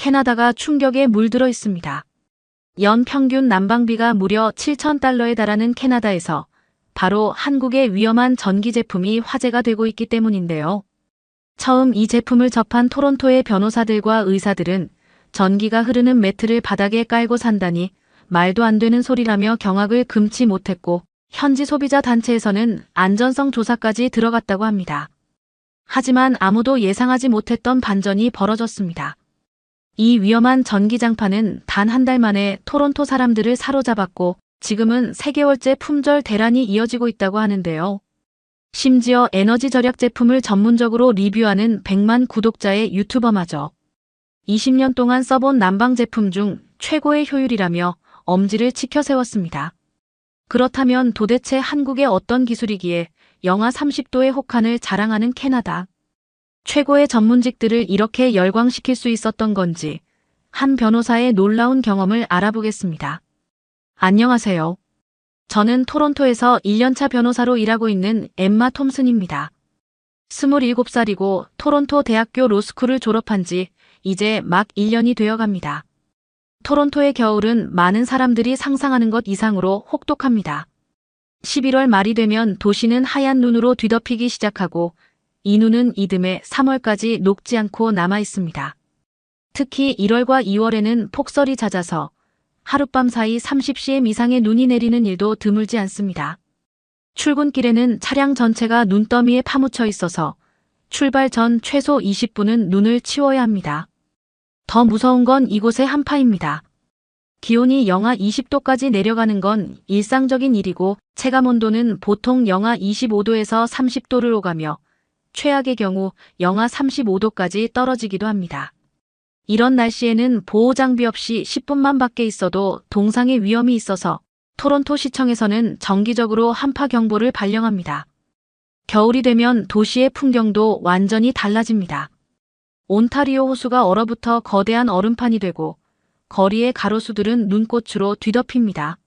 캐나다가 충격에 물들어 있습니다. 연 평균 난방비가 무려 7,000달러에 달하는 캐나다에서 바로 한국의 위험한 전기 제품이 화제가 되고 있기 때문인데요. 처음 이 제품을 접한 토론토의 변호사들과 의사들은 전기가 흐르는 매트를 바닥에 깔고 산다니 말도 안 되는 소리라며 경악을 금치 못했고, 현지 소비자 단체에서는 안전성 조사까지 들어갔다고 합니다. 하지만 아무도 예상하지 못했던 반전이 벌어졌습니다. 이 위험한 전기장판은 단 한 달 만에 토론토 사람들을 사로잡았고, 지금은 3개월째 품절 대란이 이어지고 있다고 하는데요. 심지어 에너지 절약 제품을 전문적으로 리뷰하는 100만 구독자의 유튜버마저 20년 동안 써본 난방 제품 중 최고의 효율이라며 엄지를 치켜 세웠습니다. 그렇다면 도대체 한국의 어떤 기술이기에 영하 30도의 혹한을 자랑하는 캐나다. 최고의 전문직들을 이렇게 열광시킬 수 있었던 건지 한 변호사의 놀라운 경험을 알아보겠습니다. 안녕하세요. 저는 토론토에서 1년차 변호사로 일하고 있는 엠마 톰슨입니다. 27살이고 토론토 대학교 로스쿨을 졸업한 지 이제 막 1년이 되어갑니다. 토론토의 겨울은 많은 사람들이 상상하는 것 이상으로 혹독합니다. 11월 말이 되면 도시는 하얀 눈으로 뒤덮이기 시작하고, 이 눈은 이듬해 3월까지 녹지 않고 남아 있습니다. 특히 1월과 2월에는 폭설이 잦아서 하룻밤 사이 30cm 이상의 눈이 내리는 일도 드물지 않습니다. 출근길에는 차량 전체가 눈더미에 파묻혀 있어서 출발 전 최소 20분은 눈을 치워야 합니다. 더 무서운 건 이곳의 한파입니다. 기온이 영하 20도까지 내려가는 건 일상적인 일이고, 체감온도는 보통 영하 25도에서 30도를 오가며 최악의 경우 영하 35도까지 떨어지기도 합니다. 이런 날씨에는 보호장비 없이 10분만 밖에 있어도 동상의 위험이 있어서 토론토 시청에서는 정기적으로 한파 경보를 발령합니다. 겨울이 되면 도시의 풍경도 완전히 달라집니다. 온타리오 호수가 얼어붙어 거대한 얼음판이 되고, 거리의 가로수들은 눈꽃으로 뒤덮입니다.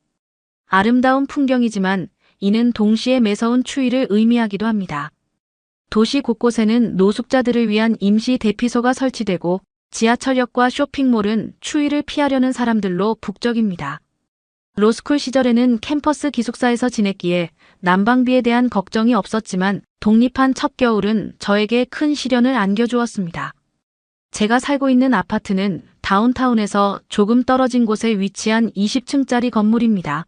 아름다운 풍경이지만 이는 동시에 매서운 추위를 의미하기도 합니다. 도시 곳곳에는 노숙자들을 위한 임시 대피소가 설치되고, 지하철역과 쇼핑몰은 추위를 피하려는 사람들로 북적입니다. 로스쿨 시절에는 캠퍼스 기숙사에서 지냈기에 난방비에 대한 걱정이 없었지만, 독립한 첫 겨울은 저에게 큰 시련을 안겨주었습니다. 제가 살고 있는 아파트는 다운타운에서 조금 떨어진 곳에 위치한 20층짜리 건물입니다.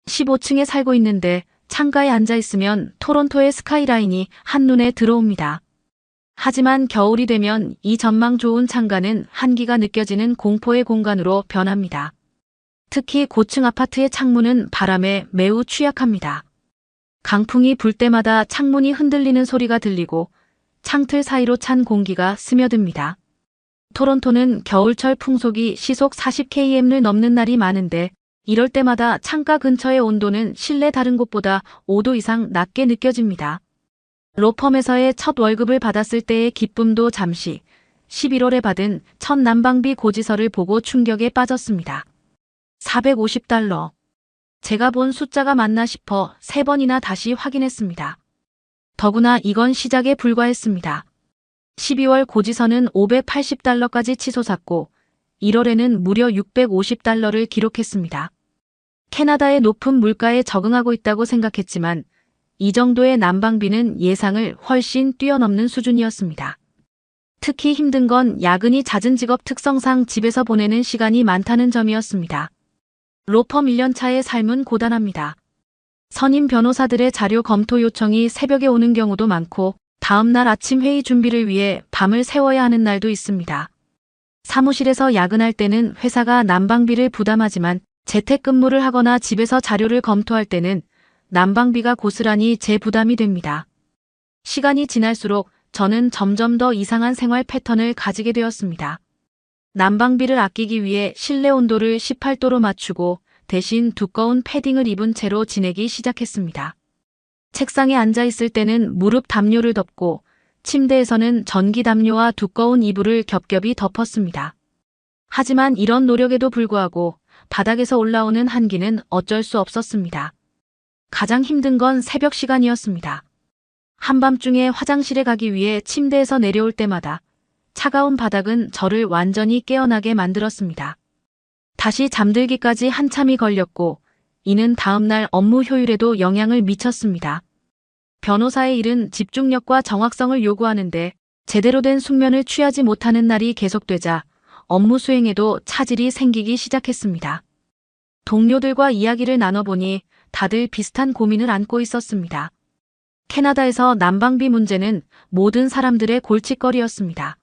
15층에 살고 있는데 창가에 앉아 있으면 토론토의 스카이라인이 한눈에 들어옵니다. 하지만 겨울이 되면 이 전망 좋은 창가는 한기가 느껴지는 공포의 공간으로 변합니다. 특히 고층 아파트의 창문은 바람에 매우 취약합니다. 강풍이 불 때마다 창문이 흔들리는 소리가 들리고 창틀 사이로 찬 공기가 스며듭니다. 토론토는 겨울철 풍속이 시속 40km를 넘는 날이 많은데, 이럴 때마다 창가 근처의 온도는 실내 다른 곳보다 5도 이상 낮게 느껴집니다. 로펌에서의 첫 월급을 받았을 때의 기쁨도 잠시, 11월에 받은 첫 난방비 고지서를 보고 충격에 빠졌습니다. 450달러. 제가 본 숫자가 맞나 싶어 3번이나 다시 확인했습니다. 더구나 이건 시작에 불과했습니다. 12월 고지서는 580달러까지 치솟았고 1월에는 무려 650달러를 기록했습니다. 캐나다의 높은 물가에 적응하고 있다고 생각했지만 이 정도의 난방비는 예상을 훨씬 뛰어넘는 수준이었습니다. 특히 힘든 건 야근이 잦은 직업 특성상 집에서 보내는 시간이 많다는 점이었습니다. 로펌 1년차의 삶은 고단합니다. 선임 변호사들의 자료 검토 요청이 새벽에 오는 경우도 많고, 다음날 아침 회의 준비를 위해 밤을 새워야 하는 날도 있습니다. 사무실에서 야근할 때는 회사가 난방비를 부담하지만 재택근무를 하거나 집에서 자료를 검토할 때는 난방비가 고스란히 제 부담이 됩니다. 시간이 지날수록 저는 점점 더 이상한 생활 패턴을 가지게 되었습니다. 난방비를 아끼기 위해 실내 온도를 18도로 맞추고 대신 두꺼운 패딩을 입은 채로 지내기 시작했습니다. 책상에 앉아 있을 때는 무릎 담요를 덮고 침대에서는 전기 담요와 두꺼운 이불을 겹겹이 덮었습니다. 하지만 이런 노력에도 불구하고 바닥에서 올라오는 한기는 어쩔 수 없었습니다. 가장 힘든 건 새벽 시간이었습니다. 한밤중에 화장실에 가기 위해 침대에서 내려올 때마다 차가운 바닥은 저를 완전히 깨어나게 만들었습니다. 다시 잠들기까지 한참이 걸렸고, 이는 다음날 업무 효율에도 영향을 미쳤습니다. 변호사의 일은 집중력과 정확성을 요구하는데 제대로 된 숙면을 취하지 못하는 날이 계속되자 업무 수행에도 차질이 생기기 시작했습니다. 동료들과 이야기를 나눠보니 다들 비슷한 고민을 안고 있었습니다. 캐나다에서 난방비 문제는 모든 사람들의 골칫거리였습니다.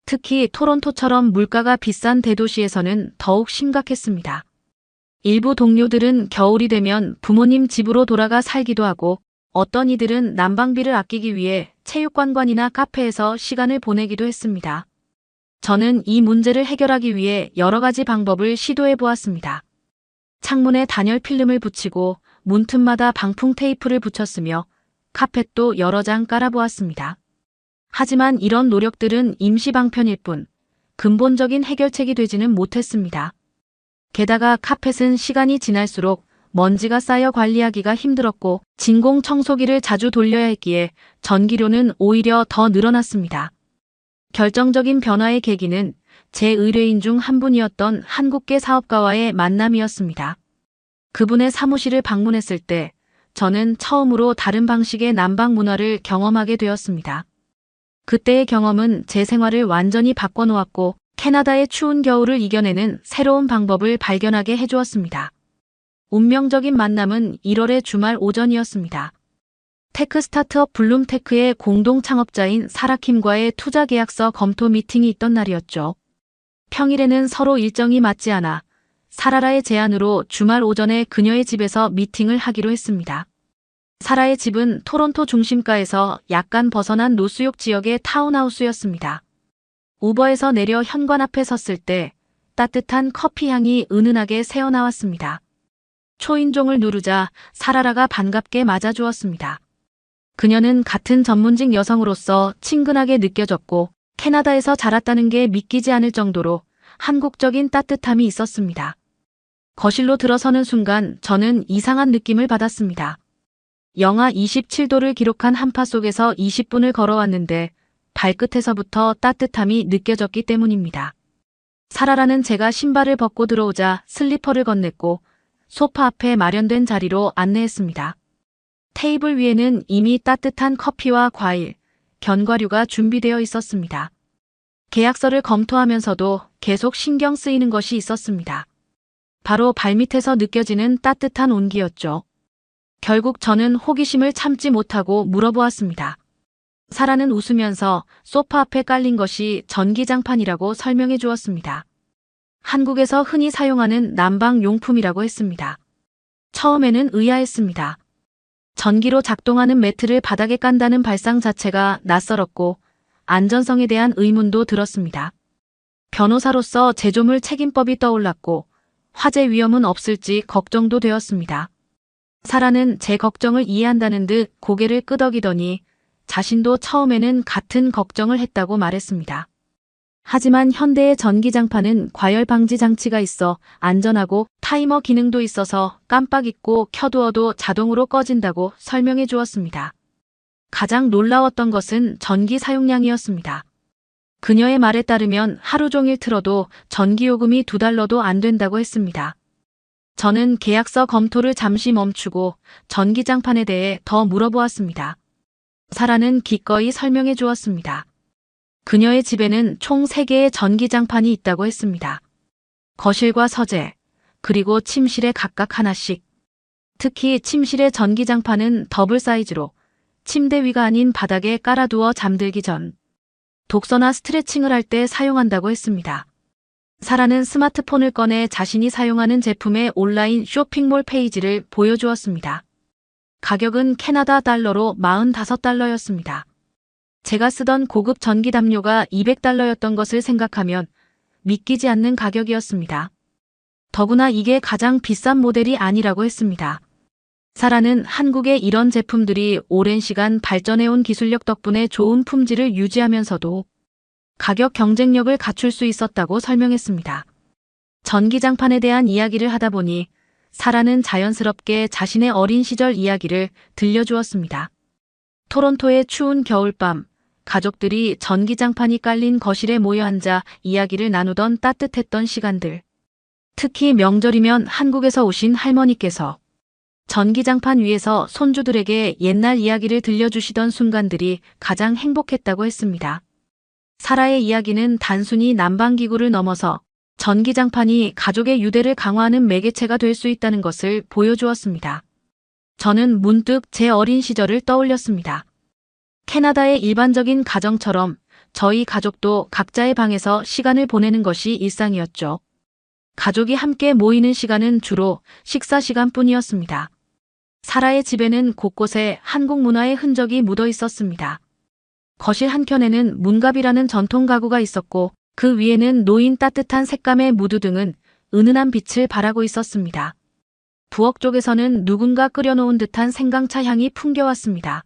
특히 토론토처럼 물가가 비싼 대도시에서는 더욱 심각했습니다. 일부 동료들은 겨울이 되면 부모님 집으로 돌아가 살기도 하고, 어떤 이들은 난방비를 아끼기 위해 체육관광이나 카페에서 시간을 보내기도 했습니다. 저는 이 문제를 해결하기 위해 여러 가지 방법을 시도해 보았습니다. 창문에 단열 필름을 붙이고 문틈마다 방풍 테이프를 붙였으며 카펫도 여러 장 깔아보았습니다. 하지만 이런 노력들은 임시 방편일 뿐 근본적인 해결책이 되지는 못했습니다. 게다가 카펫은 시간이 지날수록 먼지가 쌓여 관리하기가 힘들었고 진공 청소기를 자주 돌려야 했기에 전기료는 오히려 더 늘어났습니다. 결정적인 변화의 계기는 제 의뢰인 중 한 분이었던 한국계 사업가와의 만남이었습니다. 그분의 사무실을 방문했을 때 저는 처음으로 다른 방식의 난방 문화를 경험하게 되었습니다. 그때의 경험은 제 생활을 완전히 바꿔놓았고 캐나다의 추운 겨울을 이겨내는 새로운 방법을 발견하게 해주었습니다. 운명적인 만남은 1월의 주말 오전이었습니다. 테크 스타트업 블룸테크의 공동 창업자인 사라킴과의 투자 계약서 검토 미팅이 있던 날이었죠. 평일에는 서로 일정이 맞지 않아 사라라의 제안으로 주말 오전에 그녀의 집에서 미팅을 하기로 했습니다. 사라의 집은 토론토 중심가에서 약간 벗어난 노스욕 지역의 타운하우스였습니다. 우버에서 내려 현관 앞에 섰을 때 따뜻한 커피 향이 은은하게 새어나왔습니다. 초인종을 누르자 사라라가 반갑게 맞아주었습니다. 그녀는 같은 전문직 여성으로서 친근하게 느껴졌고 캐나다에서 자랐다는 게 믿기지 않을 정도로 한국적인 따뜻함이 있었습니다. 거실로 들어서는 순간 저는 이상한 느낌을 받았습니다. 영하 27도를 기록한 한파 속에서 20분을 걸어왔는데 발끝에서부터 따뜻함이 느껴졌기 때문입니다. 사라라는 제가 신발을 벗고 들어오자 슬리퍼를 건넸고 소파 앞에 마련된 자리로 안내했습니다. 테이블 위에는 이미 따뜻한 커피와 과일, 견과류가 준비되어 있었습니다. 계약서를 검토하면서도 계속 신경 쓰이는 것이 있었습니다. 바로 발밑에서 느껴지는 따뜻한 온기였죠. 결국 저는 호기심을 참지 못하고 물어보았습니다. 사라는 웃으면서 소파 앞에 깔린 것이 전기장판이라고 설명해 주었습니다. 한국에서 흔히 사용하는 난방용품이라고 했습니다. 처음에는 의아했습니다. 전기로 작동하는 매트를 바닥에 깐다는 발상 자체가 낯설었고 안전성에 대한 의문도 들었습니다. 변호사로서 제조물 책임법이 떠올랐고 화재 위험은 없을지 걱정도 되었습니다. 사라는 제 걱정을 이해한다는 듯 고개를 끄덕이더니 자신도 처음에는 같은 걱정을 했다고 말했습니다. 하지만 현대의 전기장판은 과열 방지 장치가 있어 안전하고 타이머 기능도 있어서 깜빡 잊고 켜두어도 자동으로 꺼진다고 설명해 주었습니다. 가장 놀라웠던 것은 전기 사용량이었습니다. 그녀의 말에 따르면 하루 종일 틀어도 전기요금이 $2도 안 된다고 했습니다. 저는 계약서 검토를 잠시 멈추고 전기장판에 대해 더 물어보았습니다. 사라는 기꺼이 설명해 주었습니다. 그녀의 집에는 총 3개의 전기장판이 있다고 했습니다. 거실과 서재, 그리고 침실에 각각 하나씩. 특히 침실의 전기장판은 더블 사이즈로 침대 위가 아닌 바닥에 깔아두어 잠들기 전 독서나 스트레칭을 할 때 사용한다고 했습니다. 사라는 스마트폰을 꺼내 자신이 사용하는 제품의 온라인 쇼핑몰 페이지를 보여주었습니다. 가격은 캐나다 달러로 $45였습니다. 제가 쓰던 고급 전기 담요가 $200였던 것을 생각하면 믿기지 않는 가격이었습니다. 더구나 이게 가장 비싼 모델이 아니라고 했습니다. 사라는 한국의 이런 제품들이 오랜 시간 발전해온 기술력 덕분에 좋은 품질을 유지하면서도 가격 경쟁력을 갖출 수 있었다고 설명했습니다. 전기장판에 대한 이야기를 하다 보니 사라는 자연스럽게 자신의 어린 시절 이야기를 들려주었습니다. 토론토의 추운 겨울밤, 가족들이 전기장판이 깔린 거실에 모여 앉아 이야기를 나누던 따뜻했던 시간들. 특히 명절이면 한국에서 오신 할머니께서 전기장판 위에서 손주들에게 옛날 이야기를 들려주시던 순간들이 가장 행복했다고 했습니다. 사라의 이야기는 단순히 난방기구를 넘어서 전기장판이 가족의 유대를 강화하는 매개체가 될 수 있다는 것을 보여주었습니다. 저는 문득 제 어린 시절을 떠올렸습니다. 캐나다의 일반적인 가정처럼 저희 가족도 각자의 방에서 시간을 보내는 것이 일상이었죠. 가족이 함께 모이는 시간은 주로 식사 시간뿐이었습니다. 사라의 집에는 곳곳에 한국 문화의 흔적이 묻어 있었습니다. 거실 한켠에는 문갑이라는 전통 가구가 있었고 그 위에는 놓인 따뜻한 색감의 무드 등은 은은한 빛을 발하고 있었습니다. 부엌 쪽에서는 누군가 끓여놓은 듯한 생강차 향이 풍겨왔습니다.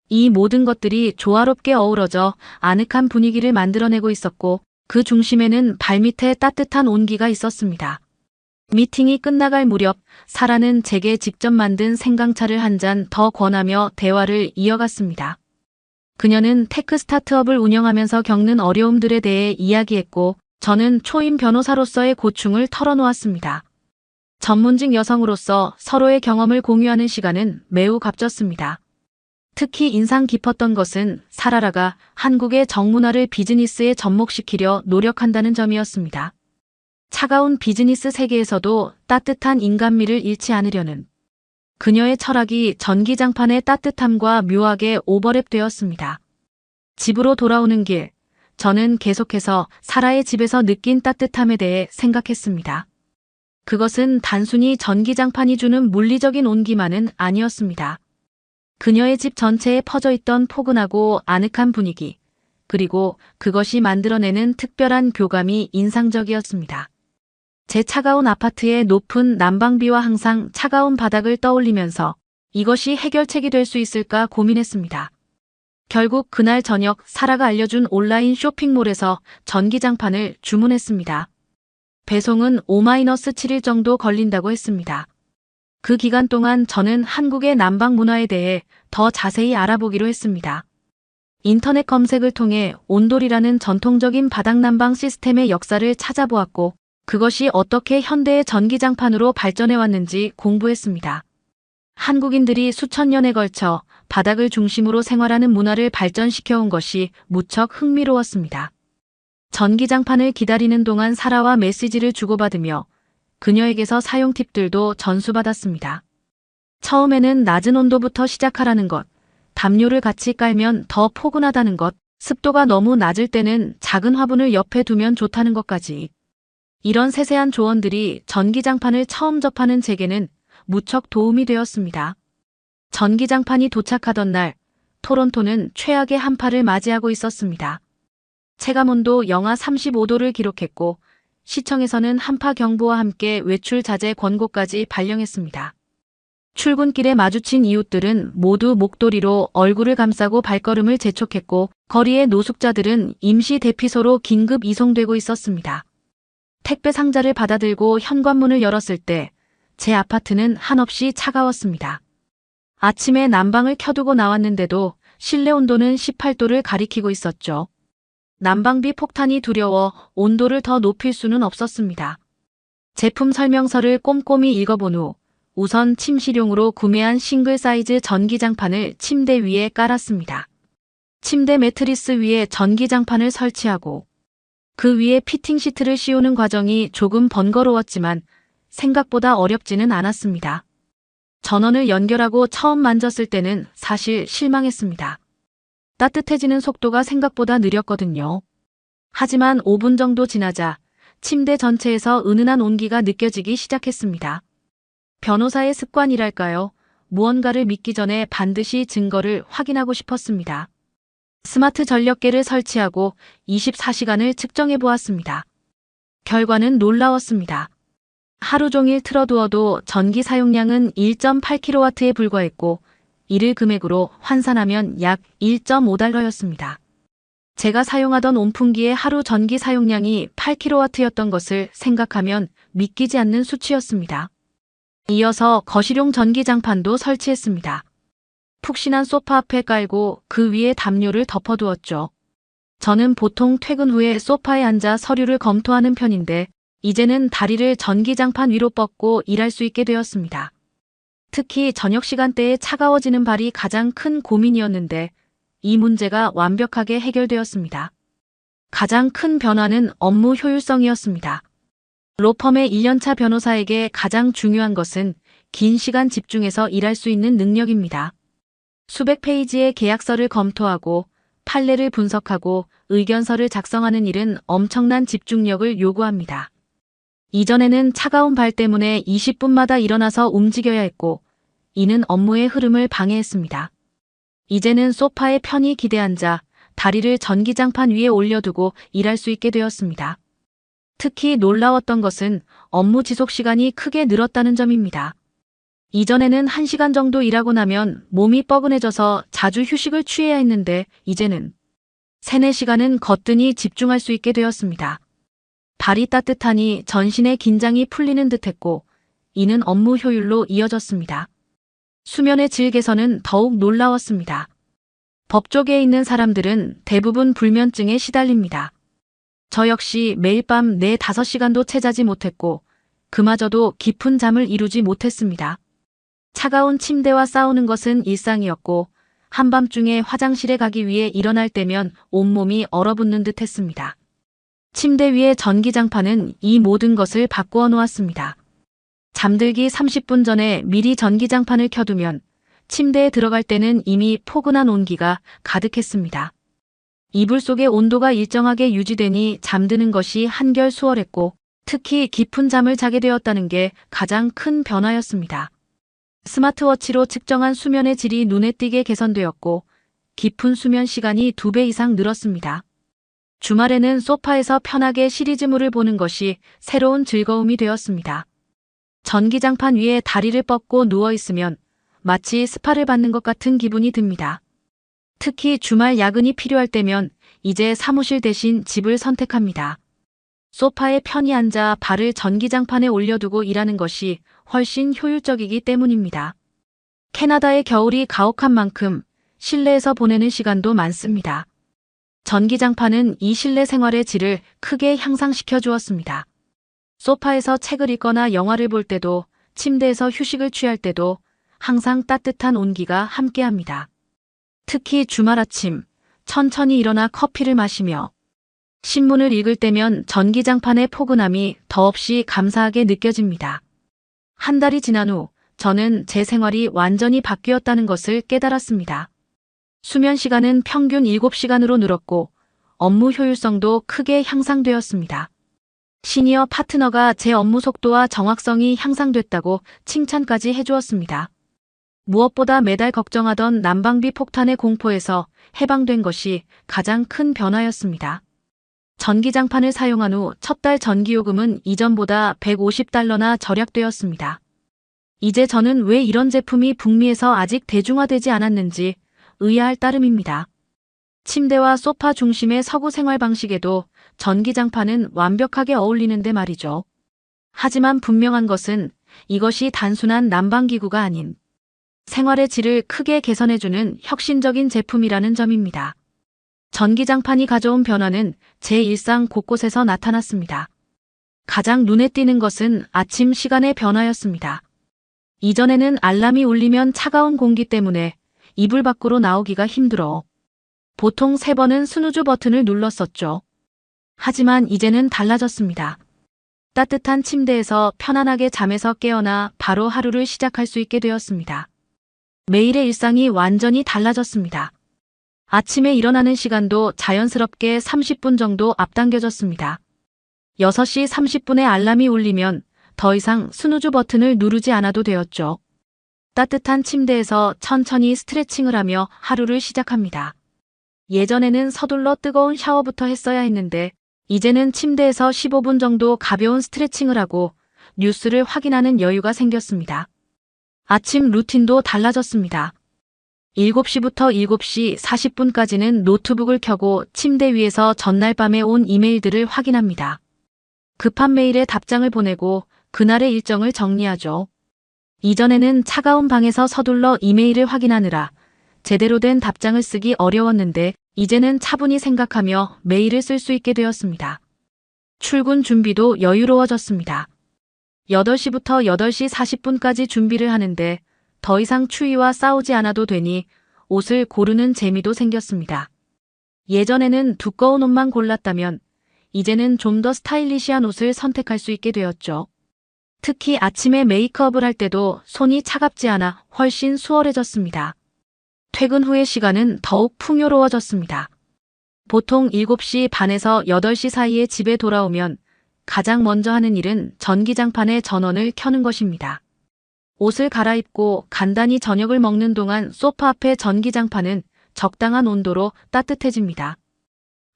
이 모든 것들이 조화롭게 어우러져 아늑한 분위기를 만들어내고 있었고 그 중심에는 발밑에 따뜻한 온기가 있었습니다. 미팅이 끝나갈 무렵 사라는 제게 직접 만든 생강차를 한 잔 더 권하며 대화를 이어갔습니다. 그녀는 테크 스타트업을 운영하면서 겪는 어려움들에 대해 이야기했고 저는 초임 변호사로서의 고충을 털어놓았습니다. 전문직 여성으로서 서로의 경험을 공유하는 시간은 매우 값졌습니다. 특히 인상 깊었던 것은 사라라가 한국의 정문화를 비즈니스에 접목시키려 노력한다는 점이었습니다. 차가운 비즈니스 세계에서도 따뜻한 인간미를 잃지 않으려는 그녀의 철학이 전기장판의 따뜻함과 묘하게 오버랩되었습니다. 집으로 돌아오는 길, 저는 계속해서 사라의 집에서 느낀 따뜻함에 대해 생각했습니다. 그것은 단순히 전기장판이 주는 물리적인 온기만은 아니었습니다. 그녀의 집 전체에 퍼져 있던 포근하고 아늑한 분위기, 그리고 그것이 만들어내는 특별한 교감이 인상적이었습니다. 제 차가운 아파트의 높은 난방비와 항상 차가운 바닥을 떠올리면서 이것이 해결책이 될 수 있을까 고민했습니다. 결국 그날 저녁 사라가 알려준 온라인 쇼핑몰에서 전기장판을 주문했습니다. 배송은 5-7일 정도 걸린다고 했습니다. 그 기간 동안 저는 한국의 난방 문화에 대해 더 자세히 알아보기로 했습니다. 인터넷 검색을 통해 온돌이라는 전통적인 바닥난방 시스템의 역사를 찾아보았고 그것이 어떻게 현대의 전기장판으로 발전해왔는지 공부했습니다. 한국인들이 수천 년에 걸쳐 바닥을 중심으로 생활하는 문화를 발전시켜온 것이 무척 흥미로웠습니다. 전기장판을 기다리는 동안 사라와 메시지를 주고받으며 그녀에게서 사용 팁들도 전수받았습니다. 처음에는 낮은 온도부터 시작하라는 것, 담요를 같이 깔면 더 포근하다는 것, 습도가 너무 낮을 때는 작은 화분을 옆에 두면 좋다는 것까지. 이런 세세한 조언들이 전기장판을 처음 접하는 제게는 무척 도움이 되었습니다. 전기장판이 도착하던 날, 토론토는 최악의 한파를 맞이하고 있었습니다. 체감온도 영하 35도를 기록했고 시청에서는 한파 경보와 함께 외출 자제 권고까지 발령했습니다. 출근길에 마주친 이웃들은 모두 목도리로 얼굴을 감싸고 발걸음을 재촉했고 거리의 노숙자들은 임시 대피소로 긴급 이송되고 있었습니다. 택배 상자를 받아들고 현관문을 열었을 때 제 아파트는 한없이 차가웠습니다. 아침에 난방을 켜두고 나왔는데도 실내 온도는 18도를 가리키고 있었죠. 난방비 폭탄이 두려워 온도를 더 높일 수는 없었습니다. 제품 설명서를 꼼꼼히 읽어본 후 우선 침실용으로 구매한 싱글 사이즈 전기장판을 침대 위에 깔았습니다. 침대 매트리스 위에 전기장판을 설치하고 그 위에 피팅 시트를 씌우는 과정이 조금 번거로웠지만 생각보다 어렵지는 않았습니다. 전원을 연결하고 처음 만졌을 때는 사실 실망했습니다. 따뜻해지는 속도가 생각보다 느렸거든요. 하지만 5분 정도 지나자 침대 전체에서 은은한 온기가 느껴지기 시작했습니다. 변호사의 습관이랄까요? 무언가를 믿기 전에 반드시 증거를 확인하고 싶었습니다. 스마트 전력계를 설치하고 24시간을 측정해 보았습니다. 결과는 놀라웠습니다. 하루 종일 틀어두어도 전기 사용량은 1.8kW에 불과했고 이를 금액으로 환산하면 약 1.5달러였습니다. 제가 사용하던 온풍기의 하루 전기 사용량이 8kW였던 것을 생각하면 믿기지 않는 수치였습니다. 이어서 거실용 전기장판도 설치했습니다. 푹신한 소파 앞에 깔고 그 위에 담요를 덮어두었죠. 저는 보통 퇴근 후에 소파에 앉아 서류를 검토하는 편인데 이제는 다리를 전기장판 위로 뻗고 일할 수 있게 되었습니다. 특히 저녁 시간대에 차가워지는 발이 가장 큰 고민이었는데 이 문제가 완벽하게 해결되었습니다. 가장 큰 변화는 업무 효율성이었습니다. 로펌의 1년차 변호사에게 가장 중요한 것은 긴 시간 집중해서 일할 수 있는 능력입니다. 수백 페이지의 계약서를 검토하고 판례를 분석하고 의견서를 작성하는 일은 엄청난 집중력을 요구합니다. 이전에는 차가운 발 때문에 20분마다 일어나서 움직여야 했고 이는 업무의 흐름을 방해했습니다. 이제는 소파에 편히 기대앉아 다리를 전기장판 위에 올려두고 일할 수 있게 되었습니다. 특히 놀라웠던 것은 업무 지속 시간이 크게 늘었다는 점입니다. 이전에는 1시간 정도 일하고 나면 몸이 뻐근해져서 자주 휴식을 취해야 했는데 이제는 3, 4시간은 거뜬히 집중할 수 있게 되었습니다. 발이 따뜻하니 전신의 긴장이 풀리는 듯했고 이는 업무 효율로 이어졌습니다. 수면의 질 개선은 더욱 놀라웠습니다. 법조계에 있는 사람들은 대부분 불면증에 시달립니다. 저 역시 매일 밤 4, 5시간도 채 자지 못했고 그마저도 깊은 잠을 이루지 못했습니다. 차가운 침대와 싸우는 것은 일상이었고 한밤중에 화장실에 가기 위해 일어날 때면 온몸이 얼어붙는 듯 했습니다. 침대 위의 전기장판은 이 모든 것을 바꾸어 놓았습니다. 잠들기 30분 전에 미리 전기장판을 켜두면 침대에 들어갈 때는 이미 포근한 온기가 가득했습니다. 이불 속의 온도가 일정하게 유지되니 잠드는 것이 한결 수월했고 특히 깊은 잠을 자게 되었다는 게 가장 큰 변화였습니다. 스마트워치로 측정한 수면의 질이 눈에 띄게 개선되었고 깊은 수면 시간이 2배 이상 늘었습니다. 주말에는 소파에서 편하게 시리즈물을 보는 것이 새로운 즐거움이 되었습니다. 전기장판 위에 다리를 뻗고 누워있으면 마치 스파를 받는 것 같은 기분이 듭니다. 특히 주말 야근이 필요할 때면 이제 사무실 대신 집을 선택합니다. 소파에 편히 앉아 발을 전기장판에 올려두고 일하는 것이 훨씬 효율적이기 때문입니다. 캐나다의 겨울이 가혹한 만큼 실내에서 보내는 시간도 많습니다. 전기장판은 이 실내 생활의 질을 크게 향상시켜 주었습니다. 소파에서 책을 읽거나 영화를 볼 때도 침대에서 휴식을 취할 때도 항상 따뜻한 온기가 함께합니다. 특히 주말 아침 천천히 일어나 커피를 마시며 신문을 읽을 때면 전기장판의 포근함이 더없이 감사하게 느껴집니다. 한 달이 지난 후 저는 제 생활이 완전히 바뀌었다는 것을 깨달았습니다. 수면 시간은 평균 7시간으로 늘었고 업무 효율성도 크게 향상되었습니다. 시니어 파트너가 제 업무 속도와 정확성이 향상됐다고 칭찬까지 해주었습니다. 무엇보다 매달 걱정하던 난방비 폭탄의 공포에서 해방된 것이 가장 큰 변화였습니다. 전기장판을 사용한 후 첫 달 전기요금은 이전보다 $150나 절약되었습니다. 이제 저는 왜 이런 제품이 북미에서 아직 대중화되지 않았는지 의아할 따름입니다. 침대와 소파 중심의 서구 생활 방식에도 전기장판은 완벽하게 어울리는데 말이죠. 하지만 분명한 것은 이것이 단순한 난방기구가 아닌 생활의 질을 크게 개선해주는 혁신적인 제품이라는 점입니다. 전기장판이 가져온 변화는 제 일상 곳곳에서 나타났습니다. 가장 눈에 띄는 것은 아침 시간의 변화였습니다. 이전에는 알람이 울리면 차가운 공기 때문에 이불 밖으로 나오기가 힘들어 보통 3번은 스누즈 버튼을 눌렀었죠. 하지만 이제는 달라졌습니다. 따뜻한 침대에서 편안하게 잠에서 깨어나 바로 하루를 시작할 수 있게 되었습니다. 매일의 일상이 완전히 달라졌습니다. 아침에 일어나는 시간도 자연스럽게 30분 정도 앞당겨졌습니다. 6시 30분에 알람이 울리면 더 이상 스누즈 버튼을 누르지 않아도 되었죠. 따뜻한 침대에서 천천히 스트레칭을 하며 하루를 시작합니다. 예전에는 서둘러 뜨거운 샤워부터 했어야 했는데 이제는 침대에서 15분 정도 가벼운 스트레칭을 하고 뉴스를 확인하는 여유가 생겼습니다. 아침 루틴도 달라졌습니다. 7시부터 7시 40분까지는 노트북을 켜고 침대 위에서 전날 밤에 온 이메일들을 확인합니다. 급한 메일에 답장을 보내고 그날의 일정을 정리하죠. 이전에는 차가운 방에서 서둘러 이메일을 확인하느라 제대로 된 답장을 쓰기 어려웠는데 이제는 차분히 생각하며 메일을 쓸 수 있게 되었습니다. 출근 준비도 여유로워졌습니다. 8시부터 8시 40분까지 준비를 하는데 더 이상 추위와 싸우지 않아도 되니 옷을 고르는 재미도 생겼습니다. 예전에는 두꺼운 옷만 골랐다면 이제는 좀 더 스타일리시한 옷을 선택할 수 있게 되었죠. 특히 아침에 메이크업을 할 때도 손이 차갑지 않아 훨씬 수월해졌습니다. 퇴근 후의 시간은 더욱 풍요로워졌습니다. 보통 7시 반에서 8시 사이에 집에 돌아오면 가장 먼저 하는 일은 전기장판의 전원을 켜는 것입니다. 옷을 갈아입고 간단히 저녁을 먹는 동안 소파 앞의 전기장판은 적당한 온도로 따뜻해집니다.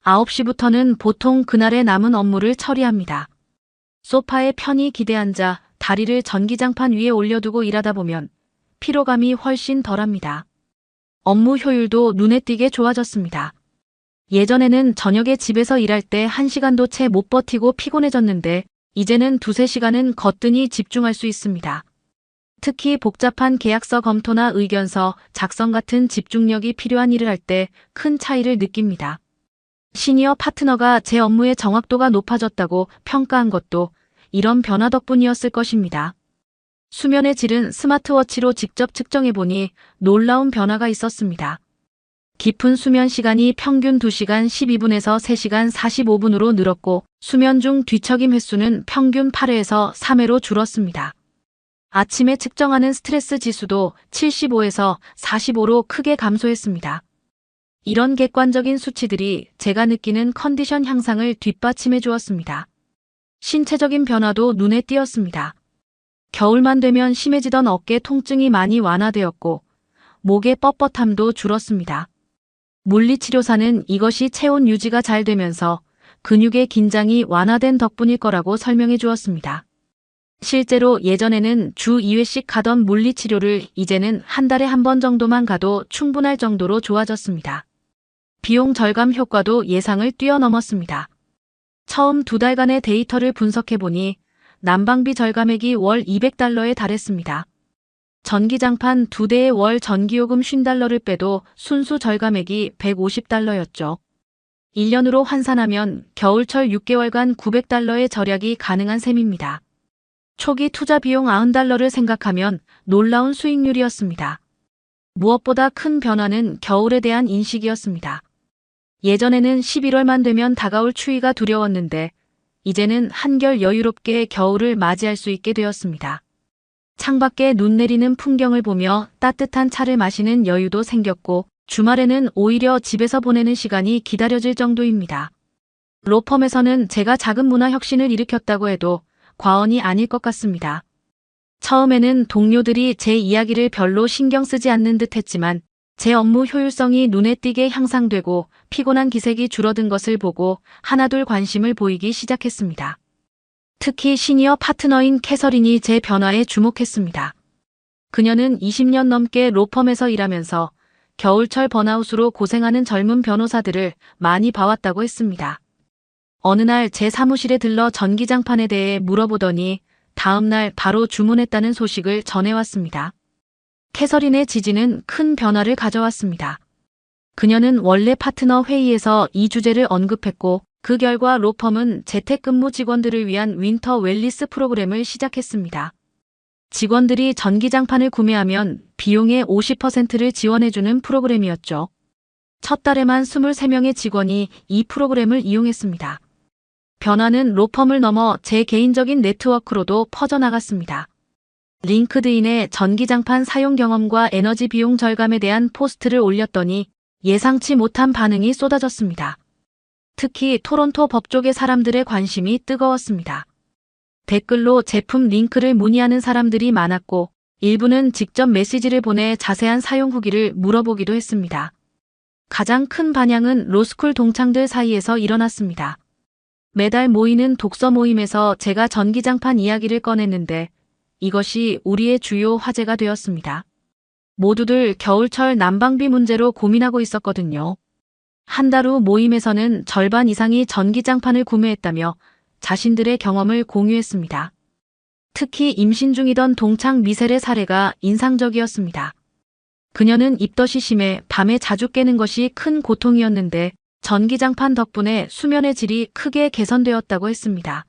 9시부터는 보통 그날의 남은 업무를 처리합니다. 소파에 편히 기대앉아 다리를 전기장판 위에 올려두고 일하다 보면 피로감이 훨씬 덜합니다. 업무 효율도 눈에 띄게 좋아졌습니다. 예전에는 저녁에 집에서 일할 때 1시간도 채 못 버티고 피곤해졌는데 이제는 2~3시간은 거뜬히 집중할 수 있습니다. 특히 복잡한 계약서 검토나 의견서 작성 같은 집중력이 필요한 일을 할 때 큰 차이를 느낍니다. 시니어 파트너가 제 업무의 정확도가 높아졌다고 평가한 것도 이런 변화 덕분이었을 것입니다. 수면의 질은 스마트워치로 직접 측정해보니 놀라운 변화가 있었습니다. 깊은 수면 시간이 평균 2시간 12분에서 3시간 45분으로 늘었고 수면 중 뒤척임 횟수는 평균 8회에서 3회로 줄었습니다. 아침에 측정하는 스트레스 지수도 75에서 45로 크게 감소했습니다. 이런 객관적인 수치들이 제가 느끼는 컨디션 향상을 뒷받침해 주었습니다. 신체적인 변화도 눈에 띄었습니다. 겨울만 되면 심해지던 어깨 통증이 많이 완화되었고 목의 뻣뻣함도 줄었습니다. 물리치료사는 이것이 체온 유지가 잘 되면서 근육의 긴장이 완화된 덕분일 거라고 설명해 주었습니다. 실제로 예전에는 주 2회씩 가던 물리치료를 이제는 한 달에 한 번 정도만 가도 충분할 정도로 좋아졌습니다. 비용 절감 효과도 예상을 뛰어넘었습니다. 처음 2달간의 데이터를 분석해보니 난방비 절감액이 월 $200에 달했습니다. 전기장판 2대의 월 전기요금 $50를 빼도 순수 절감액이 $150였죠. 1년으로 환산하면 겨울철 6개월간 $900의 절약이 가능한 셈입니다. 초기 투자 비용 $90를 생각하면 놀라운 수익률이었습니다. 무엇보다 큰 변화는 겨울에 대한 인식이었습니다. 예전에는 11월만 되면 다가올 추위가 두려웠는데 이제는 한결 여유롭게 겨울을 맞이할 수 있게 되었습니다. 창밖에 눈 내리는 풍경을 보며 따뜻한 차를 마시는 여유도 생겼고 주말에는 오히려 집에서 보내는 시간이 기다려질 정도입니다. 로펌에서는 제가 작은 문화 혁신을 일으켰다고 해도 과언이 아닐 것 같습니다. 처음에는 동료들이 제 이야기를 별로 신경 쓰지 않는 듯 했지만 제 업무 효율성이 눈에 띄게 향상되고 피곤한 기색이 줄어든 것을 보고 하나둘 관심을 보이기 시작했습니다. 특히 시니어 파트너인 캐서린이 제 변화에 주목했습니다. 그녀는 20년 넘게 로펌에서 일하면서 겨울철 번아웃으로 고생하는 젊은 변호사들을 많이 봐왔다고 했습니다. 어느 날 제 사무실에 들러 전기장판에 대해 물어보더니 다음 날 바로 주문했다는 소식을 전해왔습니다. 캐서린의 지지는 큰 변화를 가져왔습니다. 그녀는 원래 파트너 회의에서 이 주제를 언급했고 그 결과 로펌은 재택근무 직원들을 위한 윈터 웰리스 프로그램을 시작했습니다. 직원들이 전기장판을 구매하면 비용의 50%를 지원해주는 프로그램이었죠. 첫 달에만 23명의 직원이 이 프로그램을 이용했습니다. 변화는 로펌을 넘어 제 개인적인 네트워크로도 퍼져나갔습니다. 링크드인에 전기장판 사용 경험과 에너지 비용 절감에 대한 포스트를 올렸더니 예상치 못한 반응이 쏟아졌습니다. 특히 토론토 법조계 사람들의 관심이 뜨거웠습니다. 댓글로 제품 링크를 문의하는 사람들이 많았고 일부는 직접 메시지를 보내 자세한 사용 후기를 물어보기도 했습니다. 가장 큰 반향은 로스쿨 동창들 사이에서 일어났습니다. 매달 모이는 독서 모임에서 제가 전기장판 이야기를 꺼냈는데 이것이 우리의 주요 화제가 되었습니다. 모두들 겨울철 난방비 문제로 고민하고 있었거든요. 한 달 후 모임에서는 절반 이상이 전기장판을 구매했다며 자신들의 경험을 공유했습니다. 특히 임신 중이던 동창 미셀의 사례가 인상적이었습니다. 그녀는 입덧이 심해 밤에 자주 깨는 것이 큰 고통이었는데 전기장판 덕분에 수면의 질이 크게 개선되었다고 했습니다.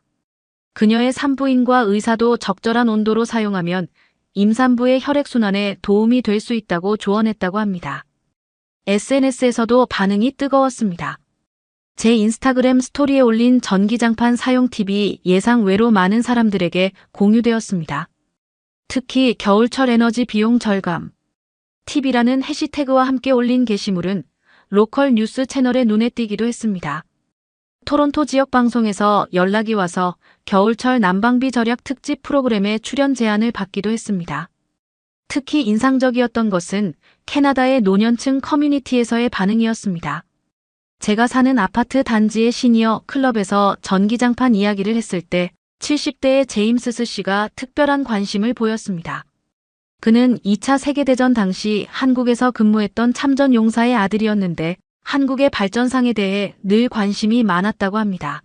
그녀의 산부인과 의사도 적절한 온도로 사용하면 임산부의 혈액순환에 도움이 될 수 있다고 조언했다고 합니다. SNS에서도 반응이 뜨거웠습니다. 제 인스타그램 스토리에 올린 전기장판 사용 팁이 예상 외로 많은 사람들에게 공유되었습니다. 특히 겨울철 에너지 비용 절감 팁이라는 해시태그와 함께 올린 게시물은 로컬 뉴스 채널에 눈에 띄기도 했습니다. 토론토 지역 방송에서 연락이 와서 겨울철 난방비 절약 특집 프로그램에 출연 제안을 받기도 했습니다. 특히 인상적이었던 것은 캐나다의 노년층 커뮤니티에서의 반응이었습니다. 제가 사는 아파트 단지의 시니어 클럽에서 전기장판 이야기를 했을 때 70대의 제임스 씨가 특별한 관심을 보였습니다. 그는 2차 세계대전 당시 한국에서 근무했던 참전용사의 아들이었는데 한국의 발전상에 대해 늘 관심이 많았다고 합니다.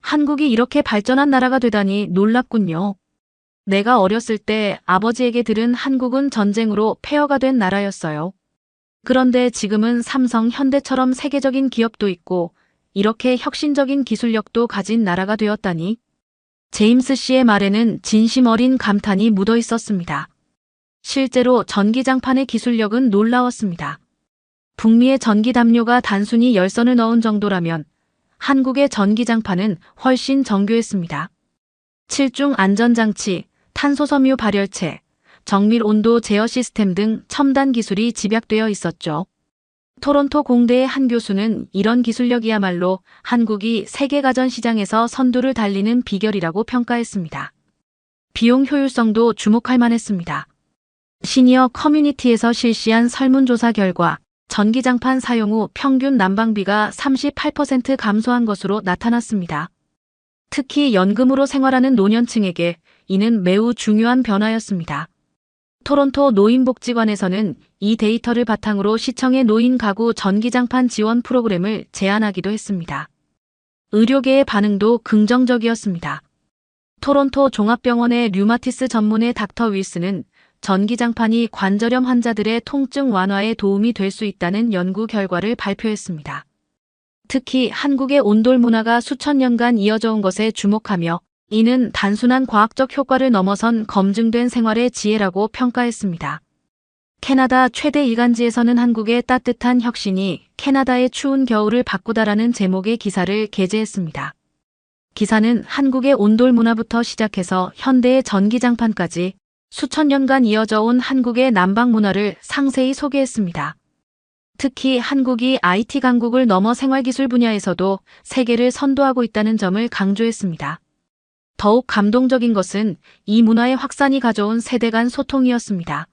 한국이 이렇게 발전한 나라가 되다니 놀랍군요. 내가 어렸을 때 아버지에게 들은 한국은 전쟁으로 폐허가 된 나라였어요. 그런데 지금은 삼성, 현대처럼 세계적인 기업도 있고 이렇게 혁신적인 기술력도 가진 나라가 되었다니. 제임스 씨의 말에는 진심 어린 감탄이 묻어 있었습니다. 실제로 전기장판의 기술력은 놀라웠습니다. 북미의 전기담요가 단순히 열선을 넣은 정도라면 한국의 전기장판은 훨씬 정교했습니다. 7중 안전장치, 탄소섬유 발열체, 정밀 온도 제어 시스템 등 첨단 기술이 집약되어 있었죠. 토론토 공대의 한 교수는 이런 기술력이야말로 한국이 세계 가전 시장에서 선두를 달리는 비결이라고 평가했습니다. 비용 효율성도 주목할 만했습니다. 시니어 커뮤니티에서 실시한 설문조사 결과 전기장판 사용 후 평균 난방비가 38% 감소한 것으로 나타났습니다. 특히 연금으로 생활하는 노년층에게 이는 매우 중요한 변화였습니다. 토론토 노인복지관에서는 이 데이터를 바탕으로 시청의 노인 가구 전기장판 지원 프로그램을 제안하기도 했습니다. 의료계의 반응도 긍정적이었습니다. 토론토 종합병원의 류마티스 전문의 닥터 윌스는 전기장판이 관절염 환자들의 통증 완화에 도움이 될 수 있다는 연구 결과를 발표했습니다. 특히 한국의 온돌 문화가 수천 년간 이어져 온 것에 주목하며 이는 단순한 과학적 효과를 넘어선 검증된 생활의 지혜라고 평가했습니다. 캐나다 최대 일간지에서는 한국의 따뜻한 혁신이 캐나다의 추운 겨울을 바꾸다라는 제목의 기사를 게재했습니다. 기사는 한국의 온돌 문화부터 시작해서 현대의 전기장판까지 수천 년간 이어져 온 한국의 난방 문화를 상세히 소개했습니다. 특히 한국이 IT 강국을 넘어 생활기술 분야에서도 세계를 선도하고 있다는 점을 강조했습니다. 더욱 감동적인 것은 이 문화의 확산이 가져온 세대 간 소통이었습니다.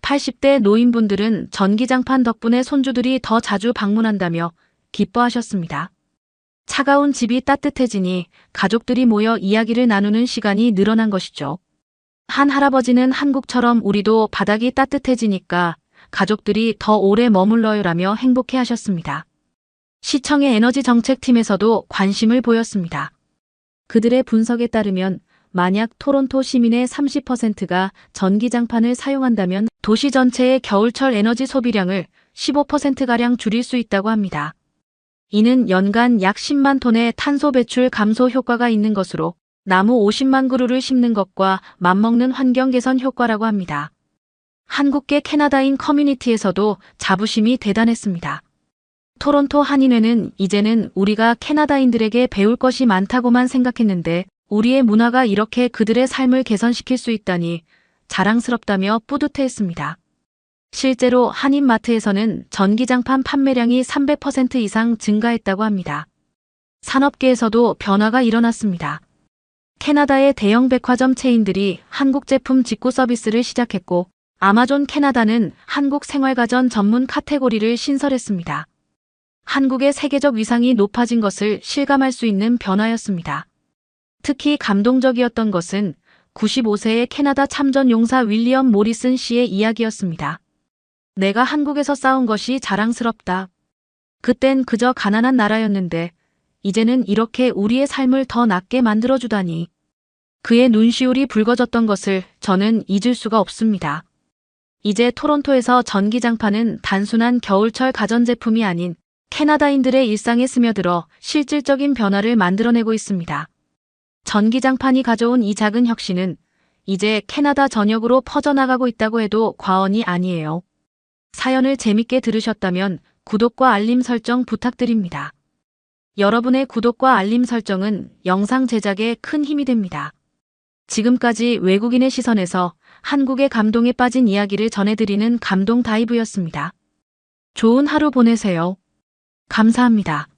80대 노인분들은 전기장판 덕분에 손주들이 더 자주 방문한다며 기뻐하셨습니다. 차가운 집이 따뜻해지니 가족들이 모여 이야기를 나누는 시간이 늘어난 것이죠. 한 할아버지는 한국처럼 우리도 바닥이 따뜻해지니까 가족들이 더 오래 머물러요라며 행복해하셨습니다. 시청의 에너지 정책팀에서도 관심을 보였습니다. 그들의 분석에 따르면 만약 토론토 시민의 30%가 전기장판을 사용한다면 도시 전체의 겨울철 에너지 소비량을 15%가량 줄일 수 있다고 합니다. 이는 연간 약 10만 톤의 탄소 배출 감소 효과가 있는 것으로 나무 50만 그루를 심는 것과 맞먹는 환경 개선 효과라고 합니다. 한국계 캐나다인 커뮤니티에서도 자부심이 대단했습니다. 토론토 한인회는 이제는 우리가 캐나다인들에게 배울 것이 많다고만 생각했는데 우리의 문화가 이렇게 그들의 삶을 개선시킬 수 있다니 자랑스럽다며 뿌듯해했습니다. 실제로 한인마트에서는 전기장판 판매량이 300% 이상 증가했다고 합니다. 산업계에서도 변화가 일어났습니다. 캐나다의 대형 백화점 체인들이 한국 제품 직구 서비스를 시작했고 아마존 캐나다는 한국 생활가전 전문 카테고리를 신설했습니다. 한국의 세계적 위상이 높아진 것을 실감할 수 있는 변화였습니다. 특히 감동적이었던 것은 95세의 캐나다 참전 용사 윌리엄 모리슨 씨의 이야기였습니다. 내가 한국에서 싸운 것이 자랑스럽다. 그땐 그저 가난한 나라였는데 이제는 이렇게 우리의 삶을 더 낫게 만들어주다니. 그의 눈시울이 붉어졌던 것을 저는 잊을 수가 없습니다. 이제 토론토에서 전기장판은 단순한 겨울철 가전제품이 아닌 캐나다인들의 일상에 스며들어 실질적인 변화를 만들어내고 있습니다. 전기장판이 가져온 이 작은 혁신은 이제 캐나다 전역으로 퍼져나가고 있다고 해도 과언이 아니에요. 사연을 재밌게 들으셨다면 구독과 알림 설정 부탁드립니다. 여러분의 구독과 알림 설정은 영상 제작에 큰 힘이 됩니다. 지금까지 외국인의 시선에서 한국의 감동에 빠진 이야기를 전해드리는 감동 다이브였습니다. 좋은 하루 보내세요. 감사합니다.